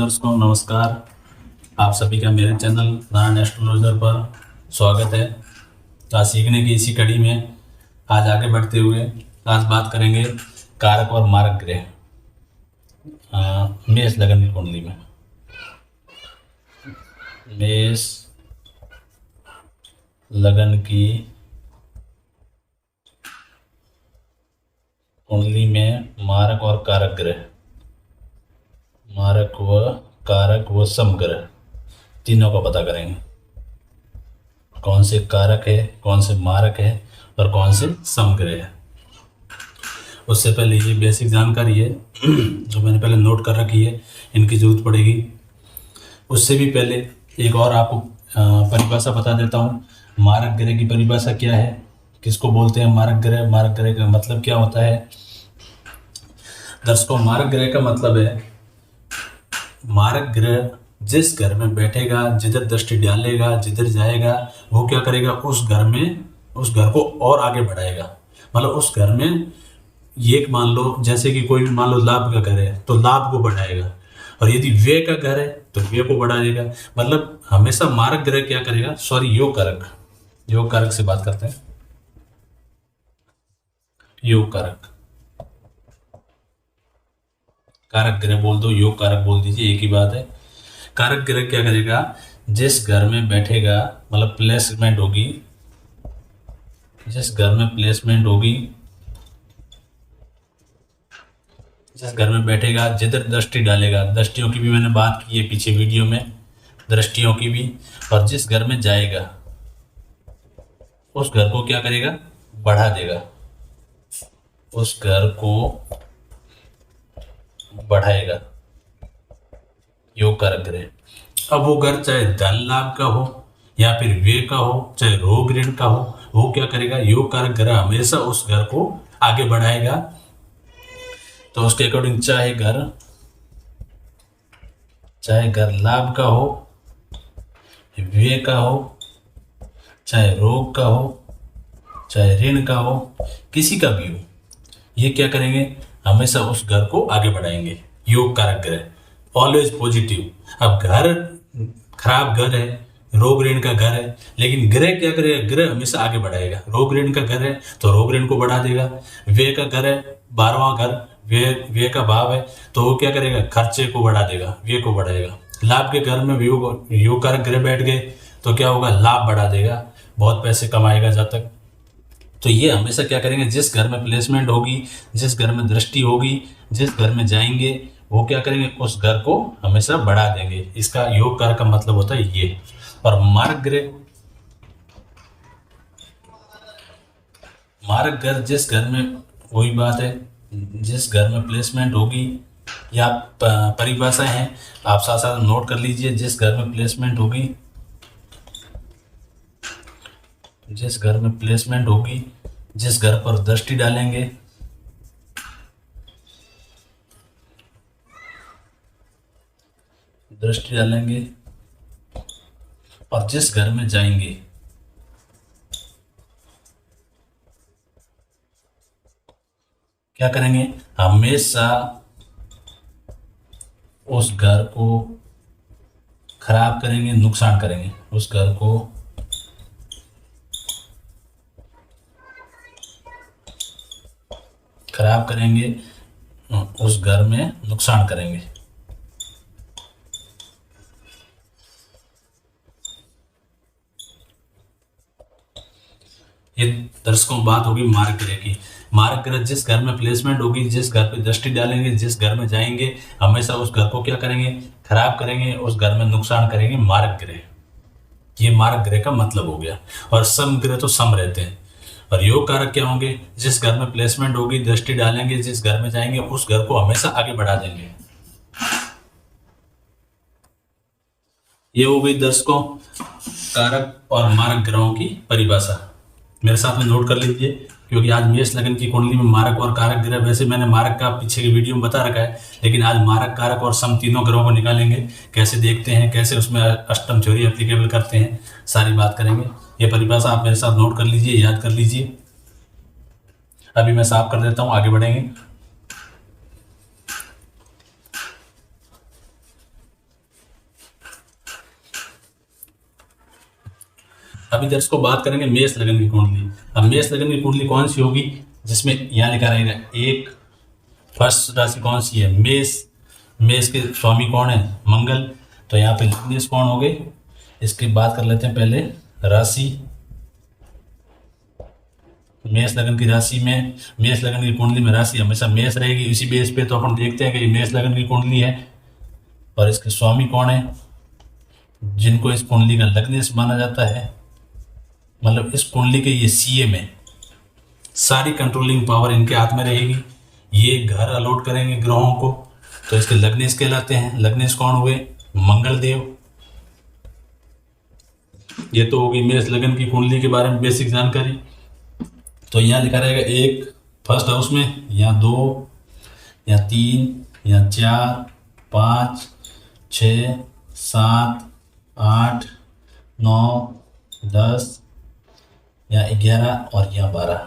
दर्शकों, नमस्कार। आप सभी का मेरे चैनल नारायण एस्ट्रोलॉजर पर स्वागत है। आज सीखने की इसी कड़ी में आज आगे बढ़ते हुए आज बात करेंगे कारक और मारक ग्रह मेष लगन की कुंडली में। मेष लगन की कुंडली में मारक और कारक ग्रह, मारक व कारक व समग्रह तीनों का पता करेंगे। कौन से कारक है, कौन से मारक है और कौन से समग्रह है। उससे पहले ये बेसिक जानकारी है जो मैंने पहले नोट कर रखी है, इनकी जरूरत पड़ेगी। उससे भी पहले एक और आपको परिभाषा बता देता हूँ। मारक ग्रह की परिभाषा क्या है, किसको बोलते हैं मारक ग्रह, मारक ग्रह का मतलब क्या होता है। दर्शकों, मारक ग्रह का मतलब है मारक ग्रह जिस घर में बैठेगा, जिधर दृष्टि डालेगा, जिधर जाएगा, वो क्या करेगा, उस घर को और आगे बढ़ाएगा। मतलब उस घर में ये मान लो, जैसे कि कोई भी मान लो लाभ का घर है तो लाभ को बढ़ाएगा, और यदि व्यय का घर है तो व्यय को बढ़ाएगा। मतलब हमेशा मारक ग्रह क्या करेगा, योग कारक से बात करते हैं। योग कारक, कारक ग्रह बोल दो, योग कारक बोल दीजिए, एक ही बात है। कारक ग्रह क्या करेगा, जिस घर में बैठेगा, मतलब प्लेसमेंट होगी, जिस घर में प्लेसमेंट होगी, जिस घर में बैठेगा, जिधर दृष्टि डालेगा, दृष्टियों की भी मैंने बात की है पीछे वीडियो में, दृष्टियों की भी, और जिस घर में जाएगा उस घर को क्या करेगा, बढ़ा देगा, उस घर को बढ़ाएगा योग कारक ग्रह। अब वो घर चाहे धन लाभ का हो या फिर व्यय का हो, चाहे रोग ऋण का हो, वो क्या करेगा, योग कारक ग्रह हमेशा उस घर को आगे बढ़ाएगा। तो उसके अकॉर्डिंग चाहे घर लाभ का हो, व्यय का हो, चाहे रोग का हो, चाहे ऋण का हो, किसी का भी हो, ये क्या करेंगे, हमेशा उस घर को आगे बढ़ाएंगे। योग कारक ग्रह ऑलवेज पॉजिटिव। अब घर खराब घर है, रोग ऋण का घर है, लेकिन ग्रह क्या करेगा, ग्रह हमेशा आगे बढ़ाएगा। रोग ऋण का घर है तो रोग ऋण को बढ़ा देगा। व्यय का घर है, 12वां घर व्यय का भाव है, तो वो क्या करेगा, खर्चे को बढ़ा देगा, व्यय को बढ़ाएगा। लाभ के घर में योग कारक ग्रह बैठ गए तो क्या होगा, लाभ बढ़ा देगा, बहुत पैसे कमाएगा जब तक। तो ये हमेशा क्या करेंगे, जिस घर में प्लेसमेंट होगी, जिस घर में दृष्टि होगी, जिस घर में जाएंगे, वो क्या करेंगे, उस घर को हमेशा बढ़ा देंगे। इसका योग कारक का मतलब होता है ये। और मारक ग्रह जिस घर में, वही बात है, जिस घर में प्लेसमेंट होगी, या परिभाषाएं हैं आप साथ साथ नोट कर लीजिए। जिस घर में प्लेसमेंट होगी, जिस घर में प्लेसमेंट होगी, जिस घर पर दृष्टि डालेंगे, और जिस घर में जाएंगे, क्या करेंगे, हमेशा उस घर को खराब करेंगे, नुकसान करेंगे, उस घर को खराब करेंगे, उस घर में नुकसान करेंगे। ये दर्शकों बात होगी मारक ग्रह की। मारक ग्रह जिस घर में प्लेसमेंट होगी, जिस घर पे दृष्टि डालेंगे, जिस घर में जाएंगे, हमेशा उस घर को क्या करेंगे, खराब करेंगे, उस घर में नुकसान करेंगे, मारक ग्रह। ये मारक ग्रह का मतलब हो गया। और सम ग्रह तो सम रहते हैं। और योग कारक क्या होंगे, जिस घर में प्लेसमेंट होगी, दृष्टि डालेंगे, जिस घर में जाएंगे, उस घर को हमेशा आगे बढ़ा देंगे। ये हो गई दर्शकों कारक और मारक ग्रहों की परिभाषा। मेरे साथ में नोट कर लीजिए, क्योंकि आज मेष लगन की कुंडली में मारक और कारक ग्रह, वैसे मैंने मारक का पीछे की वीडियो में बता रखा है, लेकिन आज मारक, कारक और सम तीनों ग्रहों को निकालेंगे। कैसे देखते हैं, कैसे उसमें अष्टम थ्योरी एप्लीकेबल करते हैं, सारी बात करेंगे। ये परिभाषा आप मेरे साथ नोट कर लीजिए, याद कर लीजिए। अभी मैं साफ कर देता हूँ, आगे बढ़ेंगे। अभी दर्श को बात करेंगे मेष लगन की कुंडली। अब मेष लगन की कुंडली कौन सी होगी, जिसमें यहाँ लिखा रहेगा एक, फर्स्ट राशि कौन सी है, मेष। मेष के स्वामी कौन है, मंगल। तो यहाँ पे लग्नेश कौन हो गए, इसकी बात कर लेते हैं पहले। राशि मेष लगन की राशि में, मेष लगन की कुंडली में राशि हमेशा मेष रहेगी। इसी बेस पे तो अपन देखते हैं कि ये मेष लगन की कुंडली है। और इसके स्वामी कौन है, जिनको इस कुंडली का लग्नेश माना जाता है, मतलब इस कुंडली के ये सीए में सारी कंट्रोलिंग पावर इनके हाथ में रहेगी। ये घर अलॉट करेंगे ग्रहों को, तो इसके लग्नेश कहलाते हैं। लग्नेश कौन हुए, मंगल देव। ये तो होगी मेष लगन की कुंडली के बारे में बेसिक जानकारी। तो यहाँ लिखा रहेगा एक फर्स्ट हाउस में, यहाँ 2, यहाँ 3, यहाँ 4, 5, 6, 7, 8, 9, 10, यहाँ 11 और यहाँ 12।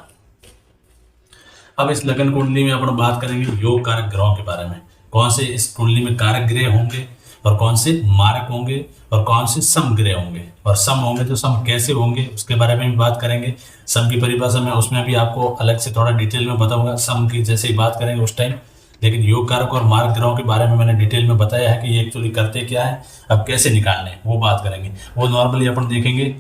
अब इस लगन कुंडली में अपन बात करेंगे योग कारक ग्रहों के बारे में। कौन से इस कुंडली में कारक ग्रह होंगे और कौन से मारक होंगे और कौन से सम ग्रह होंगे, और सम होंगे तो सम कैसे होंगे उसके बारे में भी बात करेंगे। सम की परिभाषा में उसमें भी आपको अलग से थोड़ा डिटेल में बताऊंगा, सम की जैसे ही बात करेंगे उस टाइम। लेकिन योग कारक और मारक ग्रहों के बारे में मैंने डिटेल में बताया है कि ये एक्चुअली करते क्या है, अब कैसे निकालने हैं वो बात करेंगे। वो नॉर्मली अपन देखेंगे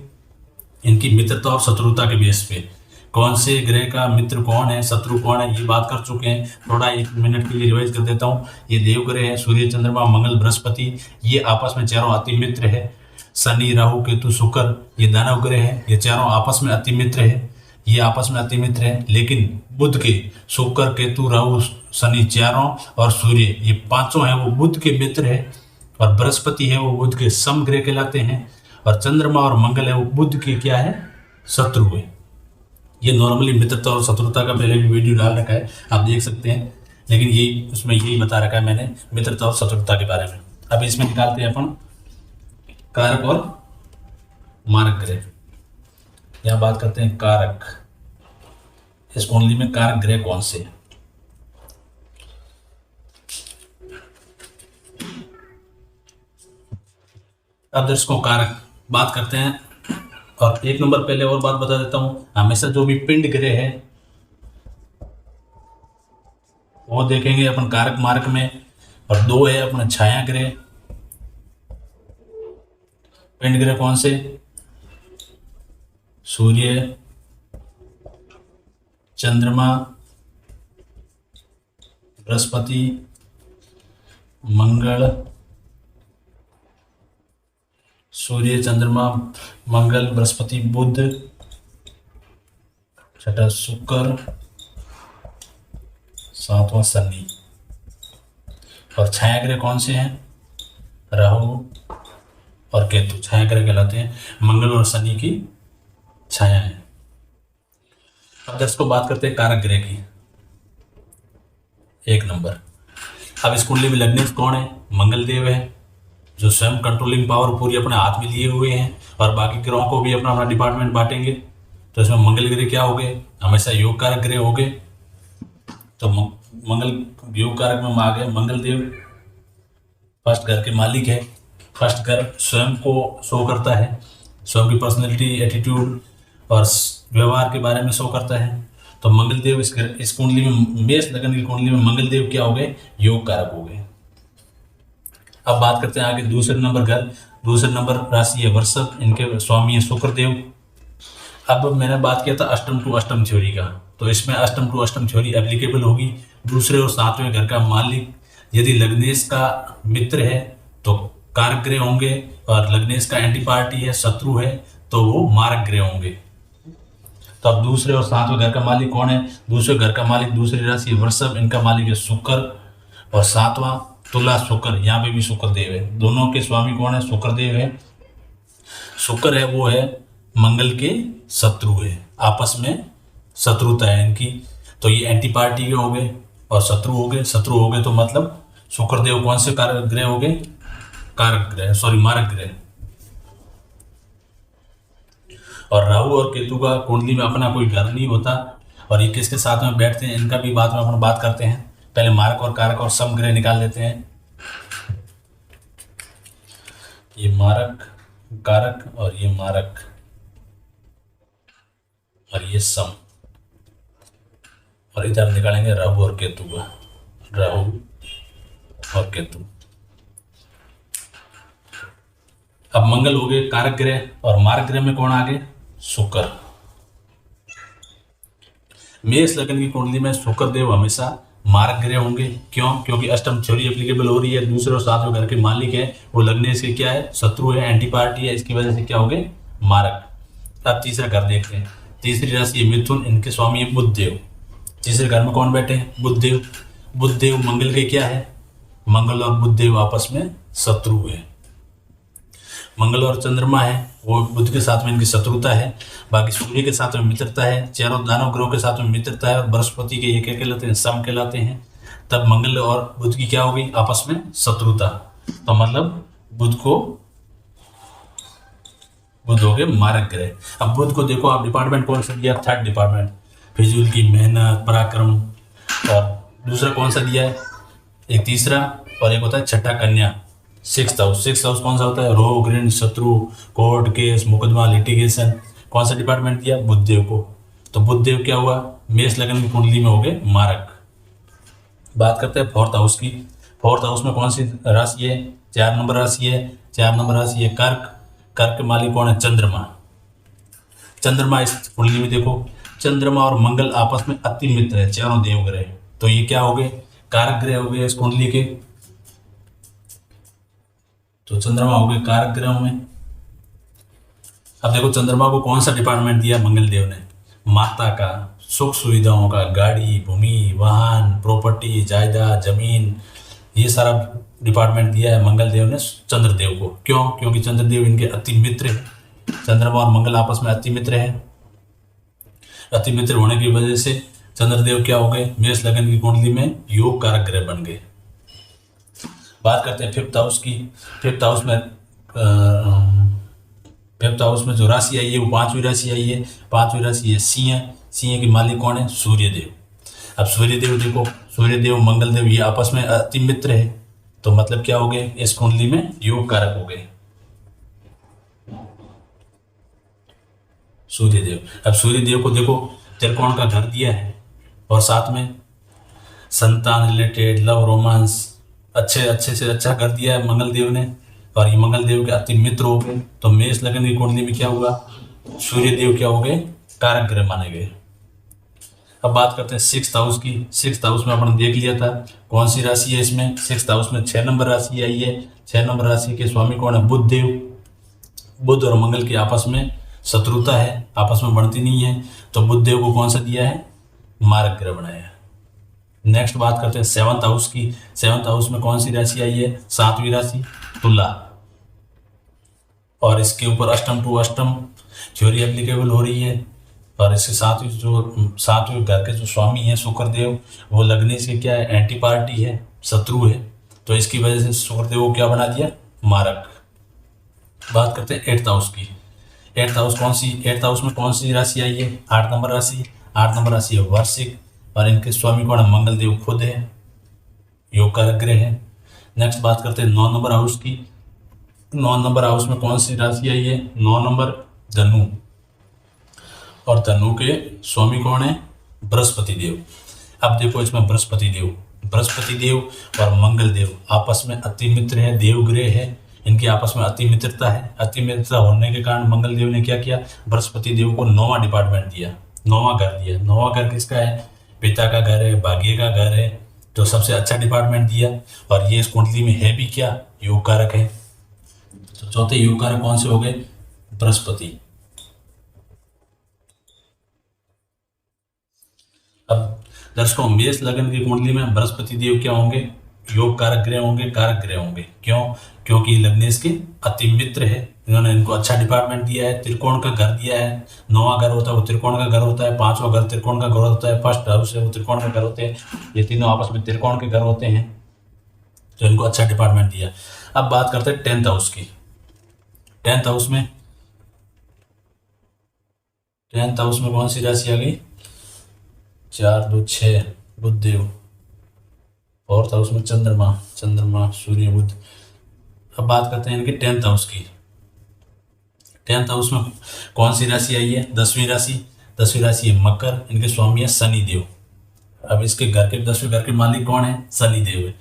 इनकी मित्रता और शत्रुता के बेस पे, कौन से ग्रह का मित्र कौन है, शत्रु कौन है, ये बात कर चुके हैं। थोड़ा 1 मिनट के लिए रिवाइज कर देता हूँ। ये देव ग्रह है, सूर्य चंद्रमा मंगल बृहस्पति, ये आपस में चारों अति मित्र है। शनि राहु केतु शुक्र, ये दानव ग्रह है, ये चारों आपस में अति मित्र है, ये आपस में अति मित्र है। लेकिन बुध के, शुक्र केतु राहु शनि चारों और सूर्य, ये पांचों हैं वो बुध के मित्र है। और बृहस्पति है वो बुध के सम ग्रह कहलाते हैं। और चंद्रमा और मंगल है वो बुध के क्या है, शत्रु है। ये नॉर्मली मित्रता और शत्रुता का पहले भी वीडियो डाल रखा है, आप देख सकते हैं। लेकिन यही उसमें यही बता रखा है मैंने मित्रता और शत्रुता के बारे में। अब इसमें निकालते हैं अपन कारक और मारक ग्रह। यहाँ बात करते हैं कारक। इस कुंडली में कारक ग्रह कौन से हैं। अब दर्शकों कारक बात करते हैं। और 1 नंबर पहले और बात बता देता हूं, हमेशा जो भी पिंड ग्रह है वो देखेंगे अपन कारक मारक में। और 2 है अपना छाया ग्रह। पिंड ग्रह कौन से, सूर्य चंद्रमा बृहस्पति मंगल, सूर्य चंद्रमा मंगल बृहस्पति बुध, छठा शुक्र, 7वां शनि। और छाया ग्रह कौन से हैं, राहु और केतु छाया ग्रह कहलाते हैं। मंगल और शनि की छाया है। अब दर्शकों बात करते हैं कारक ग्रह की। 1 नंबर, अब इस कुंडली में लग्नेश कौन है, मंगल देव है, जो स्वयं कंट्रोलिंग पावर पूरी अपने हाथ में लिए हुए हैं। और बाकी ग्रहों को भी अपना अपना डिपार्टमेंट बांटेंगे। तो इसमें मंगल ग्रह क्या हो गए, हमेशा योग कारक ग्रह हो गए। तो मंगल योग कारक में आ गए मंगल देव। फर्स्ट घर के मालिक है। फर्स्ट घर स्वयं को शो करता है, स्वयं की पर्सनैलिटी, एटीट्यूड और व्यवहार के बारे में शो करता है। तो मंगल देव इस कुंडली में, मेष लगन की कुंडली में मंगल देव क्या हो गए, योग कारक हो गए। अब बात करते हैं आगे दूसरे नंबर घर। दूसरे नंबर राशि है वृषभ, इनके स्वामी है शुक्र देव। अब मैंने बात किया था अष्टम टू अष्टम थ्योरी का, तो इसमें अष्टम टू अष्टम थ्योरी एप्लीकेबल होगी। दूसरे और 7वें घर का मालिक यदि लग्नेश का मित्र है तो कारक ग्रह होंगे, और लग्नेश का एंटी पार्टी है, शत्रु है, तो वो मारक ग्रह होंगे। तो अब दूसरे और 7वें घर का मालिक कौन है, दूसरे घर का मालिक दूसरी राशि वृषभ, इनका मालिक है शुक्र। और 7वां तुला शुक्र, यहाँ पे भी शुक्र देव है। दोनों के स्वामी कौन है, शुक्र देव है। शुक्र है वो है मंगल के शत्रु है, आपस में शत्रुता है इनकी। तो ये एंटी पार्टी के हो गए और शत्रु हो गए। शत्रु हो गए तो मतलब शुक्रदेव कौन से कारक ग्रह हो गए, कारक ग्रह, सॉरी मारक ग्रह। और राहु और केतु का कुंडली में अपना कोई घर नहीं होता, और ये किसके साथ में बैठते हैं इनका भी बाद में अपन बात करते हैं। पहले मारक और कारक और सम ग्रह निकाल लेते हैं। ये मारक कारक और ये मारक, और ये सम, और इधर निकालेंगे राहु और केतु का, राहु और केतु। अब मंगल हो गए कारक ग्रह, और मारक ग्रह में कौन आ गए? शुक्र। मेष लग्न की कुंडली में शुक्र देव हमेशा मारक ग्रह होंगे। क्यों? क्योंकि अष्टम थ्योरी एप्लीकेबल हो रही है, दूसरे और सातवें घर के मालिक है, वो लगने इसके क्या है? शत्रु है, एंटी पार्टी है, इसकी वजह से क्या हो गए? मारक। अब तीसरा घर देखते हैं। तीसरी राशि है मिथुन, इनके स्वामी है बुध देव। तीसरे घर में कौन बैठे हैं? बुध देव। बुध देव मंगल के क्या है? मंगल और बुध देव आपस में शत्रु है। मंगल और चंद्रमा है, वो बुध के साथ में इनकी शत्रुता है, बाकी सूर्य के साथ में मित्रता है, चारों दानव ग्रहों के साथ में मित्रता है, और बृहस्पति के ये क्या कहलाते हैं? सम कहलाते हैं। तब मंगल और बुध की क्या हो गई? आपस में शत्रुता। तो मतलब बुध हो गए मारक ग्रह। अब बुध को देखो आप, डिपार्टमेंट कौन सा दिया? थर्ड डिपार्टमेंट, फिजूल की मेहनत, पराक्रम। और दूसरा कौन सा दिया है? एक तीसरा, और एक होता है छठा कन्या, सिक्स्थ हाउस। सिक्स्थ हाउस कौन सा होता है? रोग, ऋण, शत्रु, कोर्ट केस, मुकदमा, लिटिगेशन। कौन सा डिपार्टमेंट दिया? बुधदेव को। तो बुधदेव क्या हुआ? मेष लग्न की कुंडली में हो गए मारक। बात करते हैं फोर्थ हाउस की। फोर्थ हाउस में कौन सी राशि है? 4 नंबर राशि है। 4 नंबर राशि है कर्क। कर्क के मालिक कौन है? चंद्रमा। चंद्रमा इस कुंडली में देखो, चंद्रमा और मंगल आपस में अति मित्र है, चारों देवग्रह। तो ये क्या हो गए? कारक ग्रह हो गए इस कुंडली के। तो चंद्रमा हो गए कारक ग्रहों में। अब देखो चंद्रमा को कौन सा डिपार्टमेंट दिया मंगल देव ने? माता का, सुख सुविधाओं का, गाड़ी, भूमि, वाहन, प्रॉपर्टी, जायदाद, जमीन, ये सारा डिपार्टमेंट दिया है मंगल देव ने चंद्रदेव को। क्यों? क्योंकि चंद्रदेव इनके अति मित्र है। चंद्रमा और मंगल आपस में अति मित्र है। अति मित्र होने की वजह से चंद्रदेव क्या हो गए? मेष लग्न की कुंडली में योग कारक ग्रह बन गए। बात करते हैं फिफ्थ हाउस की। फिफ्थ हाउस में जो राशि आई है वो 5वीं राशि आई है। 5वीं राशि है सिंह। सिंह के मालिक कौन है? सूर्यदेव। अब सूर्यदेव देखो, सूर्यदेव मंगल देव ये आपस में अति मित्र है, तो मतलब क्या हो गए? इस कुंडली में योग कारक हो गए सूर्यदेव। अब सूर्यदेव को देखो त्रिकोण का घर दिया है, और साथ में संतान रिलेटेड, लव, रोमांस, अच्छे से अच्छा कर दिया है मंगल देव ने, और ये मंगल देव के अति मित्र हो गए। तो मेष लग्न की कुंडली में क्या हुआ? सूर्य देव क्या हो गए? कारक ग्रह माने गए। अब बात करते हैं सिक्स्थ हाउस की। सिक्स्थ हाउस में अपन देख लिया था कौन सी राशि है इसमें। सिक्स्थ हाउस में 6 नंबर राशि आई है। 6 नंबर राशि के स्वामी कौन है? बुध देव। बुध और मंगल की आपस में शत्रुता है, आपस में बढ़ती नहीं है, तो बुध देव को कौन सा दिया है? मारक ग्रह बनाया। नेक्स्ट बात करते हैं सेवंथ हाउस की। सेवंथ हाउस में कौन सी राशि आई है? 7वीं राशि तुला, और इसके ऊपर अष्टम टू अष्टम थ्योरी एप्लीकेबल हो रही है। और इसके साथ ही जो सातवें घर के जो स्वामी हैं शुक्रदेव, वो लगने से क्या है? एंटी पार्टी है, शत्रु है, तो इसकी वजह से शुक्रदेव को क्या बना दिया? मारक। बात करते हैं एट्थ हाउस की। एट्थ हाउस में कौन सी राशि आई है? 8 नंबर राशि। 8 नंबर राशि है वार्षिक, और इनके स्वामी कौन है? मंगल देव खुद है, योग कारक ग्रह है। नेक्स्ट बात करते हैं 9 नंबर हाउस की। 9 नंबर हाउस में कौन सी राशि आई है? 9 नंबर धनु, और धनु के स्वामी कौन है? बृहस्पति देव। अब देखो इसमें बृहस्पति देव और मंगल देव आपस में अति मित्र है, देव ग्रह है, इनकी आपस में अति मित्रता है। अति मित्रता होने के कारण मंगल देव ने क्या किया? बृहस्पति देव को 9वां डिपार्टमेंट दिया, 9वां घर दिया। 9वां घर किसका है? पिता का घर है, भाग्य का घर है, तो सबसे अच्छा डिपार्टमेंट दिया। और ये इस कुंडली में है भी क्या? योग कारक है। तो चौथे योग कारक कौन से हो गए? बृहस्पति। अब दर्शकों, मेष लग्न की कुंडली में बृहस्पति देव क्या होंगे? योग कारक ग्रह होंगे, कारक ग्रह होंगे। क्यों? क्योंकि लग्नेश के अति मित्र है, इन्होंने इनको अच्छा डिपार्टमेंट दिया है, त्रिकोण का घर दिया है। 9वां घर होता है वो त्रिकोण का घर होता है, 5वां घर त्रिकोण का घर होता है, फर्स्ट हाउस है वो त्रिकोण का घर होते हैं, ये तीनों आपस में त्रिकोण के घर होते हैं, तो इनको अच्छा डिपार्टमेंट दिया। अब बात करते हैं 10th हाउस की। 10th हाउस में कौन सी राशि आ गई? 4 2 6 बुध देव। 4th हाउस में चंद्रमा सूर्य बुध। अब बात करते हैं इनके 10th हाउस की। 10th हाउस में कौन सी राशि आई है? 10वीं राशि। 10वीं राशि है मकर, इनके स्वामी है शनि देव। अब इसके घर के 10वें घर के मालिक कौन है? शनि देव है।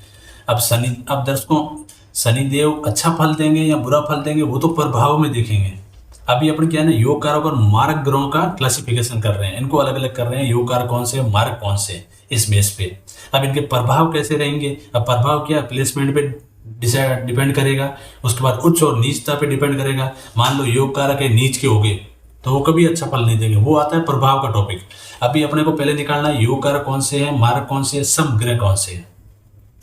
अब दर्शकों, शनि देव अच्छा फल देंगे या बुरा फल देंगे वो तो प्रभाव में देखेंगे। अभी अपन क्या है ना, योग कारक और मारक ग्रहों का क्लासिफिकेशन कर रहे हैं, इनको अलग अलग कर रहे हैं, योग कारक कौन से, मारक कौन से, इस बेस पे। अब इनके प्रभाव कैसे रहेंगे? अब प्रभाव क्या, प्लेसमेंट पे डिपेंड करेगा, उसके बाद उच्च और नीचता पे डिपेंड करेगा। मान लो योग कारक है नीच के हो गए तो वो कभी अच्छा फल नहीं देंगे, वो आता है प्रभाव का टॉपिक। अभी अपने को पहले निकालना है योग कारक कौन से हैं, मारक कौन से हैं, समग्रह कौन से हैं।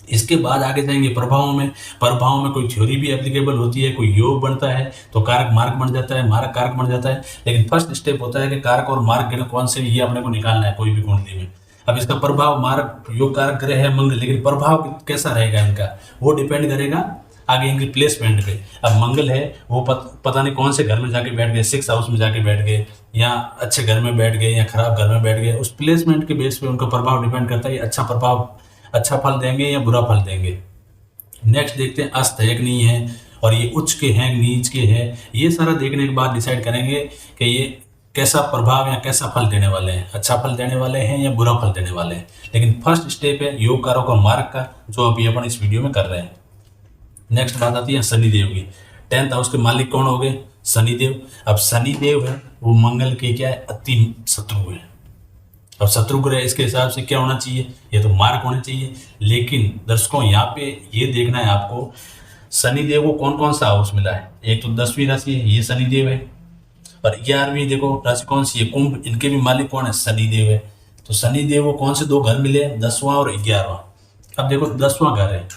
इसके बाद आगे जाएंगे प्रभावों में। प्रभावों में कोई थ्योरी भी एप्लीकेबल होती है, कोई योग बनता है तो कारक मार्क बन जाता है, मारक कारक बन जाता है। लेकिन फर्स्ट स्टेप होता है कि कारक और मार्क ग्रह कौन से, ये अपने को निकालना है कोई भी कुंडली में। अब इसका प्रभाव, मारक योग कारक ग्रह है मंगल, लेकिन प्रभाव कैसा रहेगा इनका वो डिपेंड करेगा आगे इनकी प्लेसमेंट पे। अब मंगल है वो पता नहीं कौन से घर में जाके बैठ गए, 6th हाउस में जाके बैठ गए, या अच्छे घर में बैठ गए या खराब घर में बैठ गए, उस प्लेसमेंट के बेस पे उनका प्रभाव डिपेंड करता है, अच्छा प्रभाव, अच्छा फल देंगे या बुरा फल देंगे। नेक्स्ट देखते हैं, अस्त है कि नहीं है, और ये उच्च के हैं नीच के हैं, ये सारा देखने के बाद डिसाइड करेंगे कि ये कैसा प्रभाव या कैसा फल देने वाले हैं, अच्छा फल देने वाले हैं या बुरा फल देने वाले हैं। लेकिन फर्स्ट स्टेप है योग कारक और मारक का, जो अभी अपन इस वीडियो में कर रहे हैं। नेक्स्ट बात आती है शनिदेव की। 10th हाउस के मालिक कौन हो गए? शनिदेव। अब शनिदेव है वो मंगल के क्या है, अति शत्रु है। अब शत्रु ग्रह इसके हिसाब से क्या होना चाहिए, ये तो मार्क होने चाहिए। लेकिन दर्शकों यहाँ पे ये देखना है आपको, शनिदेव को कौन कौन सा हाउस मिला है। एक तो 10वीं राशि है, ये शनिदेव है, और 11वीं देखो राशि कौन सी है, कुंभ, इनके भी मालिक कौन है, शनिदेव है। तो शनिदेव को कौन से दो घर मिले, 10वां और 11वां। अब देखो 10वां घर है,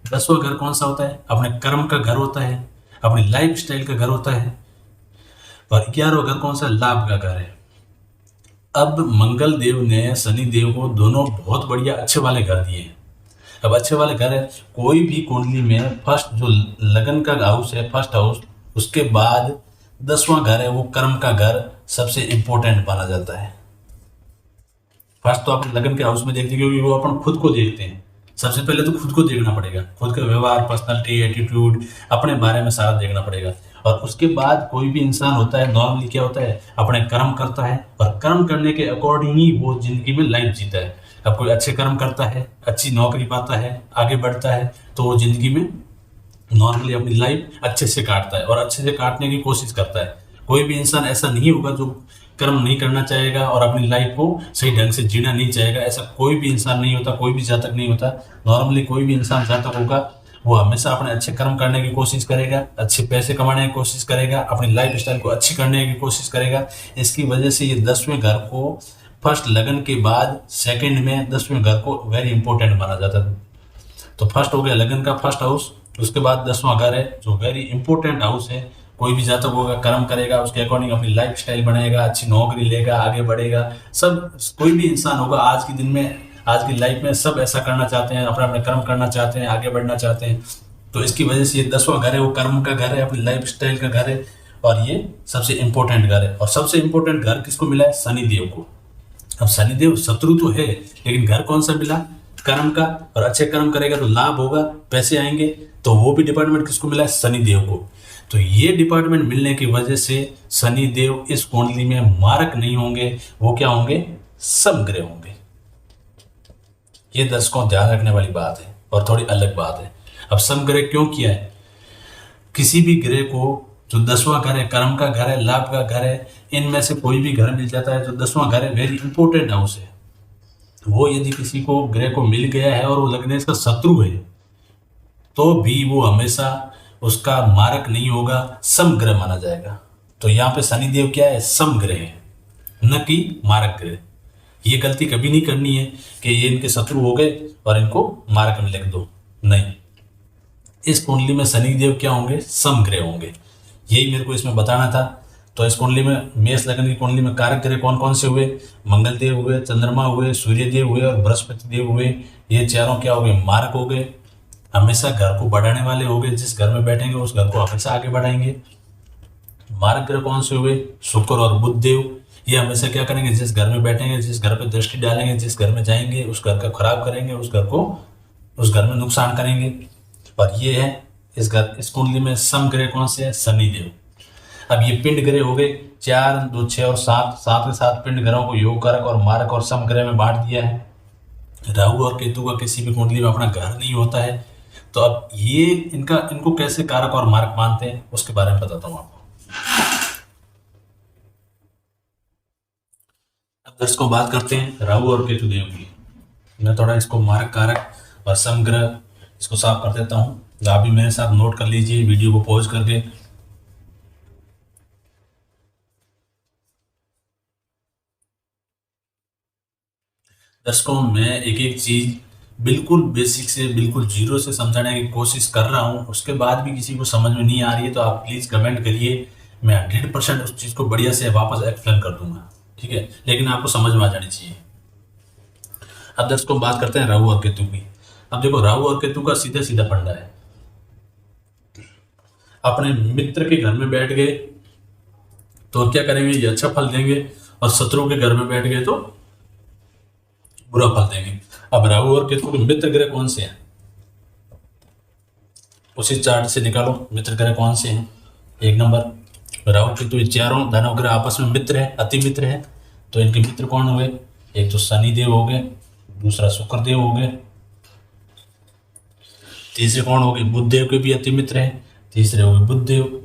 10वां घर कौन सा होता है, अपने कर्म का घर होता है, अपनी लाइफ स्टाइल का घर होता है। और 11वां घर कौन सा, लाभ का घर है। अब मंगल देव ने शनि देव को दोनों बहुत बढ़िया अच्छे वाले घर दिए हैं। अब अच्छे वाले घर है, कोई भी कुंडली में फर्स्ट जो लगन का हाउस है, फर्स्ट हाउस, उसके बाद 10वां घर है वो कर्म का घर सबसे इंपॉर्टेंट माना जाता है। फर्स्ट तो आप लगन के हाउस में देखते हैं क्योंकि वो अपन खुद को देखते हैं। सबसे पहले तो खुद को देखना पड़ेगा, खुद का व्यवहार, पर्सनालिटी, एटीट्यूड, अपने बारे में सारा देखना पड़ेगा। और उसके बाद कोई भी इंसान होता है, नॉर्मली क्या होता है, अपने कर्म करता है, और कर्म करने के अकॉर्डिंग ही वो जिंदगी में लाइफ जीता है। अब कोई अच्छे कर्म करता है, अच्छी नौकरी पाता है, आगे बढ़ता है, तो वो जिंदगी में नॉर्मली अपनी लाइफ अच्छे से काटता है और अच्छे से काटने की कोशिश करता है। कोई भी इंसान ऐसा नहीं होगा जो कर्म नहीं करना चाहेगा और अपनी लाइफ को सही ढंग से जीना नहीं चाहेगा, ऐसा कोई भी इंसान नहीं होता, कोई भी जातक नहीं होता। नॉर्मली कोई भी इंसान जातक होगा वो हमेशा अपने अच्छे कर्म करने की कोशिश करेगा, अच्छे पैसे कमाने की कोशिश करेगा, अपनी लाइफ स्टाइल को अच्छी करने की कोशिश करेगा। इसकी वजह से ये 10वें घर को फर्स्ट लगन के बाद सेकंड में 10वें घर को वेरी इंपॉर्टेंट माना जाता है। तो फर्स्ट हो गया लगन का फर्स्ट हाउस, उसके बाद 10वां घर है जो वेरी इंपॉर्टेंट हाउस है। कोई भी जातक होगा कर्म करेगा, उसके अकॉर्डिंग अपनी लाइफ स्टाइल बनाएगा, अच्छी नौकरी लेगा, आगे बढ़ेगा। सब कोई भी इंसान होगा आज के दिन में, आज की लाइफ में सब ऐसा करना चाहते हैं, अपना अपना कर्म करना चाहते हैं, आगे बढ़ना चाहते हैं। तो इसकी वजह से ये 10वां घर है वो कर्म का घर है, अपनी लाइफ स्टाइल का घर है, और ये सबसे इंपॉर्टेंट घर है। और सबसे इंपॉर्टेंट घर किसको मिला है, शनिदेव को। अब शनिदेव शत्रु तो है, लेकिन घर कौन सा मिला, कर्म का, और अच्छे कर्म करेगा तो लाभ होगा, पैसे आएंगे। तो वो भी डिपार्टमेंट किसको मिला है, शनिदेव को। तो ये डिपार्टमेंट मिलने की वजह से शनिदेव इस कुंडली में मारक नहीं होंगे, वो क्या होंगे, समग्रह होंगे। ये दर्शकों ध्यान रखने वाली बात है और थोड़ी अलग बात है। अब समग्रह क्यों किया है, किसी भी ग्रह को जो 10वां घर है, कर्म का घर है, लाभ का घर है, इनमें से कोई भी घर मिल जाता है। जो 10वां घर है वेरी इंपॉर्टेंट हाउस है, वो यदि किसी को ग्रह को मिल गया है और वो लग्नेश का शत्रु है तो भी वो हमेशा उसका मारक नहीं होगा, समग्रह माना जाएगा। तो यहाँ पे शनिदेव क्या है, समग्रह है, न कि मारक ग्रह। ये गलती कभी नहीं करनी है कि ये इनके शत्रु हो गए और इनको मारक में लिख दो, नहीं। इस कुंडली में शनिदेव क्या होंगे, समग्रह होंगे। यही मेरे को इसमें बताना था। तो इस कुंडली में, मेष लगन की कुंडली में कारक ग्रह कौन कौन से हुए, मंगल देव हुए, चंद्रमा हुए, सूर्य देव हुए और बृहस्पति देव हुए। ये चारों क्या हो गए, मारक हो गए, हमेशा घर को बढ़ाने वाले हो गए। जिस घर में बैठेंगे उस घर को हमेशा आगे बढ़ाएंगे। मारक ग्रह कौन से हुए, शुक्र और बुध देव। ये हमेशा क्या करेंगे, जिस घर में बैठेंगे, जिस घर पे दृष्टि डालेंगे, जिस घर में जाएंगे उस घर का खराब करेंगे, उस घर में नुकसान करेंगे। और ये है इस कुंडली में समग्रह कौन से है, शनिदेव। अब ये पिंड ग्रह हो गए 4, 2, 6 और 7, 7 के 7 पिंड ग्रहों को योग कारक और मारक और समग्रह में बांट दिया है। राहु और केतु का किसी भी कुंडली में अपना घर नहीं होता है। तो अब ये इनको कैसे कारक और मारक मानते हैं उसके बारे में बताता हूँ आपको। अब दर्शकों बात करते हैं राहु और केतु देव की। मैं थोड़ा इसको मारक कारक और समग्रह इसको साफ कर देता हूँ, तो आप भी मेरे साथ नोट कर लीजिए वीडियो को पॉज करके। दर्शकों मैं एक एक चीज बिल्कुल बेसिक से बिल्कुल जीरो से समझाने की कोशिश कर रहा हूँ, उसके बाद भी किसी को समझ में नहीं आ रही है तो आप प्लीज कमेंट करिए, मैं 100% उस चीज को बढ़िया से वापस एक्सप्लेन कर दूंगा, ठीक है, लेकिन आपको समझ में आ जानी चाहिए। अब दर्शकों बात करते हैं राहु और केतु की। अब देखो राहु और केतु का सीधा सीधा फंडा है, अपने मित्र के घर में बैठ गए तो क्या करेंगे, ये अच्छा फल देंगे, और शत्रु के घर में बैठ गए तो बुरा फल देंगे। अब राहु और केतु के मित्र ग्रह कौन से हैं, उसी चार्ट से निकालो मित्र ग्रह कौन से हैं। 1 नंबर राहु केतु, चारों दानव ग्रह आपस में मित्र है, अति मित्र है। तो इनके मित्र कौन हुए, एक तो शनि देव हो गए, दूसरा शुक्र देव हो गए, तीसरे कौन हो गए, बुध देव के भी अति मित्र है, तीसरे हो गए बुध देव।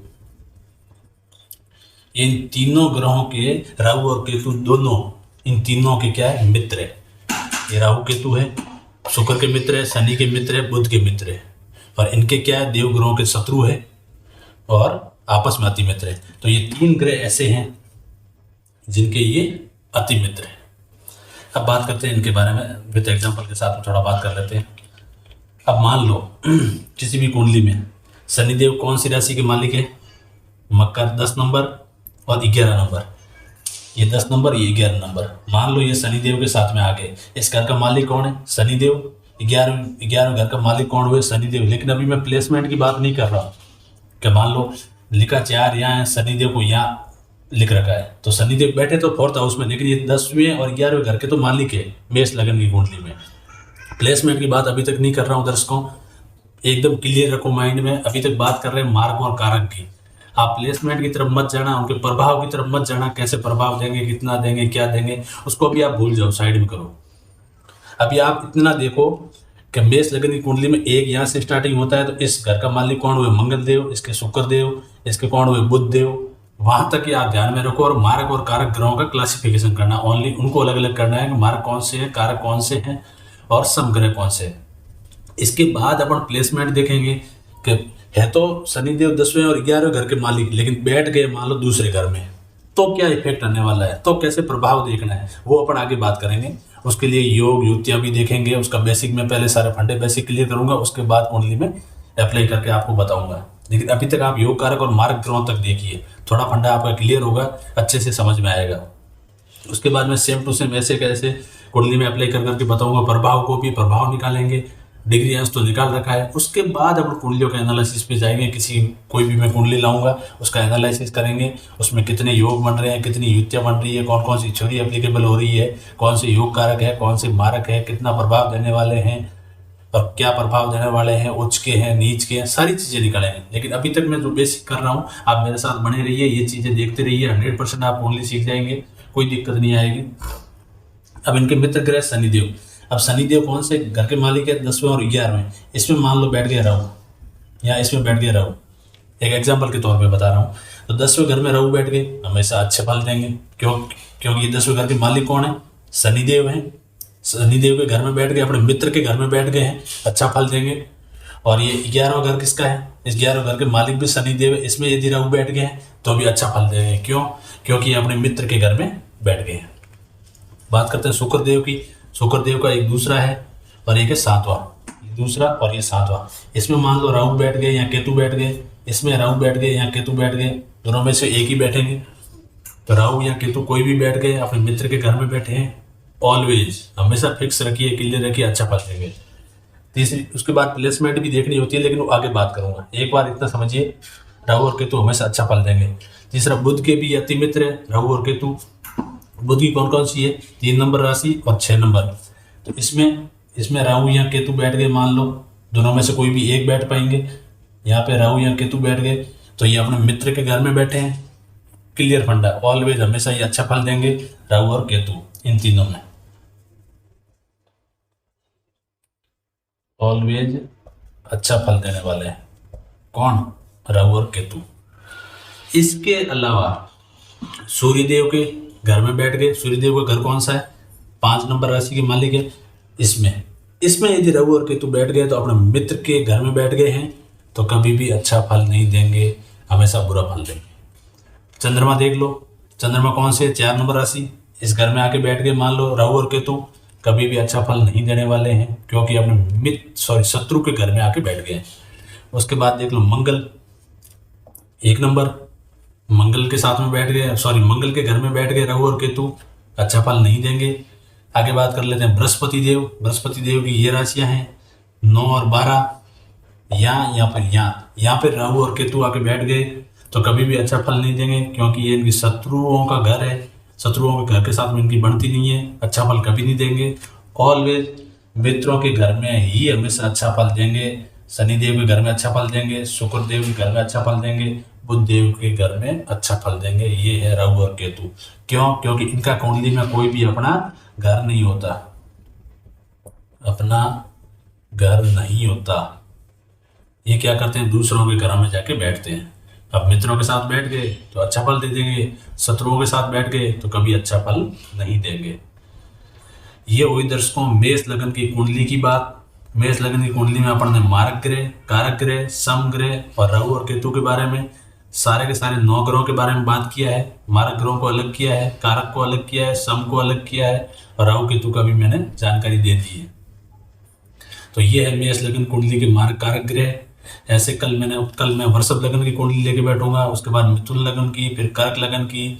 इन तीनों ग्रहों के राहु और केतु दोनों इन तीनों के क्या है, मित्र है। ये राहु केतु है, शुक्र के मित्र है, शनि के मित्र है, बुध के मित्र है, और इनके क्या है, देव ग्रहों के शत्रु है और आपस में अति मित्र है। तो ये 3 ग्रह ऐसे हैं जिनके ये अति मित्र है। अब बात करते हैं इनके बारे में विद एग्जांपल के साथ में, थोड़ा बात कर लेते हैं। अब मान लो किसी भी कुंडली में शनिदेव कौन सी राशि के मालिक है, मकर 10 नंबर और 11 नंबर, ये 10 नंबर ये 11 नंबर। मान लो ये शनिदेव के साथ में आ गए, इस घर का मालिक कौन है, शनिदेव। 11 घर का मालिक कौन हुए, शनिदेव। लेकिन अभी मैं प्लेसमेंट की बात नहीं कर रहा हूँ कि मान लो लिखा 4 यहाँ है, शनिदेव को यहाँ लिख रखा है, तो शनिदेव बैठे तो 4th हाउस में, लेकिन ये 10वें और 11वें घर के तो मालिक है मेष लगन की कुंडली में। प्लेसमेंट की बात अभी तक नहीं कर रहा हूँ दर्शकों, एकदम क्लियर रखो माइंड में। अभी तक बात कर रहे हैं मार्ग और कारक की। आप प्लेसमेंट की तरफ मत जाना, उनके प्रभाव की तरफ मत जाना, कैसे प्रभाव देंगे, कितना देंगे, क्या देंगे, उसको भी आप भूल जाओ, साइड में करो। अभी आप इतना देखो कि मेष लगन की कुंडली में 1 यहाँ से स्टार्टिंग होता है, तो इस घर का मालिक कौन हुए, मंगल देव, इसके शुक्र देव, इसके कौन हुए, बुध देव। वहां तक ही आप ध्यान में रखो, और मार्ग और कारक ग्रहों का क्लासिफिकेशन करना, ओनली उनको अलग अलग करना है कि मार्ग कौन से हैं, कारक कौन से हैं और समग्रह कौन से हैं। इसके बाद अपन प्लेसमेंट देखेंगे कि है तो शनिदेव 10वें और 11वें घर के मालिक, लेकिन बैठ गए मान लो दूसरे घर में, तो क्या इफेक्ट आने वाला है, तो कैसे प्रभाव देखना है, वो अपन आगे बात करेंगे। उसके लिए योग युक्तियां भी देखेंगे, उसका बेसिक में पहले सारे फंडे बेसिक क्लियर करूंगा, उसके बाद कुंडली में अप्लाई करके आपको बताऊंगा। लेकिन अभी तक आप योग कारक और मार्ग ग्रहों तक देखिए, थोड़ा फंडा आपका क्लियर होगा, अच्छे से समझ में आएगा। उसके बाद में सेम टू सेम ऐसे कैसे कुंडली में अप्लाई कर करके बताऊंगा, प्रभाव को भी प्रभाव निकालेंगे, डिग्री अंश तो निकाल रखा है। उसके बाद अपन कुंडलियों के एनालिसिस पे जाएंगे, कोई भी मैं कुंडली लाऊंगा उसका एनालिसिस करेंगे, उसमें कितने योग बन रहे हैं, कितनी युक्तियां बन रही है, कौन कौन सी थ्योरी एप्लीकेबल हो रही है, कौन से योग कारक है, कौन से मारक है, कितना प्रभाव देने वाले हैं और क्या प्रभाव देने वाले हैं, उच्च के हैं, नीच के हैं, सारी चीज़ें निकालेंगे। लेकिन अभी तक मैं जो बेसिक कर रहा हूँ आप मेरे साथ बने रहिए, ये चीज़ें देखते रहिए, 100% आप कुंडली सीख जाएंगे, कोई दिक्कत नहीं आएगी। अब इनके मित्र ग्रह शनिदेव, अब शनिदेव कौन से घर के मालिक है, 10वें और 11वें। इसमें मान लो बैठ गया राहु, या इसमें बैठ गया राहु, एक एग्जाम्पल के तौर पे बता रहा हूँ। तो 10वें घर में राहु बैठ गए, हमेशा अच्छे फल देंगे, क्योंकि 10वें घर के मालिक कौन है, शनिदेव हैं। शनिदेव के घर में बैठ गए, अपने मित्र के घर में बैठ गए हैं, अच्छा फल देंगे। और ये 11वां घर किसका है, इस 11वें घर के मालिक भी शनिदेव है, इसमें यदि राहु बैठ गए हैं तो भी अच्छा फल देंगे। क्यों, क्योंकि ये अपने मित्र के घर में बैठ गए हैं। बात करते हैं शुक्रदेव की। शुक्रदेव का एक दूसरा है और एक है 7वां, दूसरा और ये 7वां। इसमें मान लो राहु बैठ गए या केतु बैठ गए, इसमें राहु बैठ गए या केतु बैठ गए, दोनों में से एक ही बैठेंगे। तो राहु या केतु कोई भी बैठ गए, अपने मित्र के घर में बैठे हैं, ऑलवेज हमेशा फिक्स रखिए, क्लियर रखिए, अच्छा फल देंगे। तीसरी, उसके बाद प्लेसमेंट भी देखनी होती है, लेकिन वो आगे बात करूंगा। एक बार इतना समझिए, राहु और केतु हमेशा अच्छा फल देंगे। तीसरा, बुध के भी अति मित्र है राहु और केतु। बुध की कौन कौन सी है, 3 नंबर राशि और 6 नंबर। तो इसमें राहु या केतु बैठ गए, मान लो दोनों में से कोई भी एक बैठ पाएंगे। यहाँ पे राहु या केतु बैठ गए तो ये अपने मित्र के घर में बैठे हैं, क्लियर फंडा, ऑलवेज हमेशा ही अच्छा फल देंगे राहु और केतु, इन तीनों में ऑलवेज अच्छा फल देने वाले हैं कौन, राहु और केतु। इसके अलावा सूर्यदेव के घर में बैठ गए, सूर्यदेव का घर कौन सा है, 5 नंबर राशि के मालिक है। इसमें इसमें यदि राहु और केतु बैठ गए तो अपने मित्र के घर में बैठ गए हैं तो कभी भी अच्छा फल नहीं देंगे, हमेशा बुरा फल देंगे। चंद्रमा देख लो, चंद्रमा कौन से, 4 नंबर राशि, इस घर में आके बैठ गए मान लो राहु और केतु, कभी भी अच्छा फल नहीं देने वाले हैं क्योंकि अपने शत्रु के घर में आके बैठ गए। उसके बाद देख लो मंगल, 1 नंबर, मंगल के साथ में बैठ गए, मंगल के घर में बैठ गए राहु और केतु, अच्छा फल नहीं देंगे। आगे बात कर लेते हैं बृहस्पति देव, बृहस्पति देव की ये राशियां हैं 9 और 12, यहाँ पे राहु और केतु आके बैठ गए तो कभी भी अच्छा फल नहीं देंगे क्योंकि ये इनकी शत्रुओं का घर है, शत्रुओं के घर के साथ में इनकी बनती नहीं है, अच्छा फल कभी नहीं देंगे। ऑलवेज मित्रों के घर में ही हमेशा अच्छा फल देंगे, शनि देव के घर में अच्छा फल देंगे, शुक्र देव के घर में अच्छा फल देंगे, बुध देव के घर में अच्छा फल देंगे। ये है राहु और केतु। क्यों, क्योंकि इनका कुंडली में कोई भी अपना घर नहीं होता, अपना घर नहीं होता। ये क्या करते हैं, दूसरों के घरों में जाके बैठते हैं। अब मित्रों के साथ बैठ गए तो अच्छा फल दे देंगे, शत्रुओं के साथ बैठ गए तो कभी अच्छा फल नहीं देंगे। ये हुई दर्शकों मेष लग्न की कुंडली की बात। मेष लग्न की कुंडली में अपन ने मारक ग्रह, कारक ग्रह, सम ग्रह और राहु और केतु के बारे में, सारे के सारे 9 ग्रहों के बारे में बात किया है। मारक ग्रहों को अलग किया है, कारक को अलग किया है, सम को अलग किया है और राहु केतु का भी मैंने जानकारी दे दी है। तो ये है मेष लग्न कुंडली के मारक कारक ग्रह। ऐसे कल मैं वृषभ लग्न की कुंडली लेके बैठूंगा, उसके बाद मिथुन लग्न की, फिर कर्क लग्न की,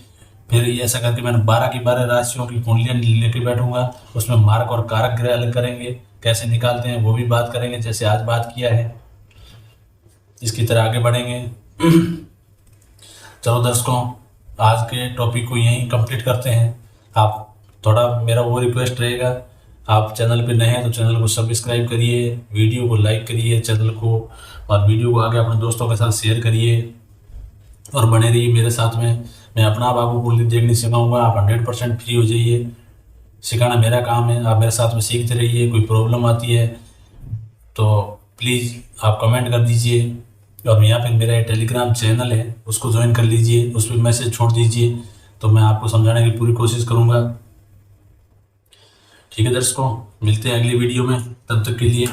फिर ऐसा करके मैंने 12 की 12 राशियों की कुंडलियां लेके बैठूंगा। उसमें मारक और कारक ग्रह अलग करेंगे, कैसे निकालते हैं वो भी बात करेंगे, जैसे आज बात किया है इसकी तरह आगे बढ़ेंगे। चलो दर्शकों, आज के टॉपिक को यहीं कंप्लीट करते हैं। आप थोड़ा मेरा वो रिक्वेस्ट रहेगा, आप चैनल पे नए हैं तो चैनल को सब्सक्राइब करिए, वीडियो को लाइक करिए चैनल को, और वीडियो को आगे अपने दोस्तों के साथ शेयर करिए और बने रहिए मेरे साथ में। मैं अपना आप आपको कुंडली देखनी सिखाऊंगा, आप 100% फ्री हो जाइए। सिखाना मेरा काम है, आप मेरे साथ में सीखते रहिए। कोई प्रॉब्लम आती है तो प्लीज़ आप कमेंट कर दीजिए, और यहाँ पे मेरा टेलीग्राम चैनल है उसको ज्वाइन कर लीजिए, उस पर मैसेज छोड़ दीजिए तो मैं आपको समझाने की पूरी कोशिश करूँगा। ठीक है दर्शकों, मिलते हैं अगली वीडियो में, तब तक के लिए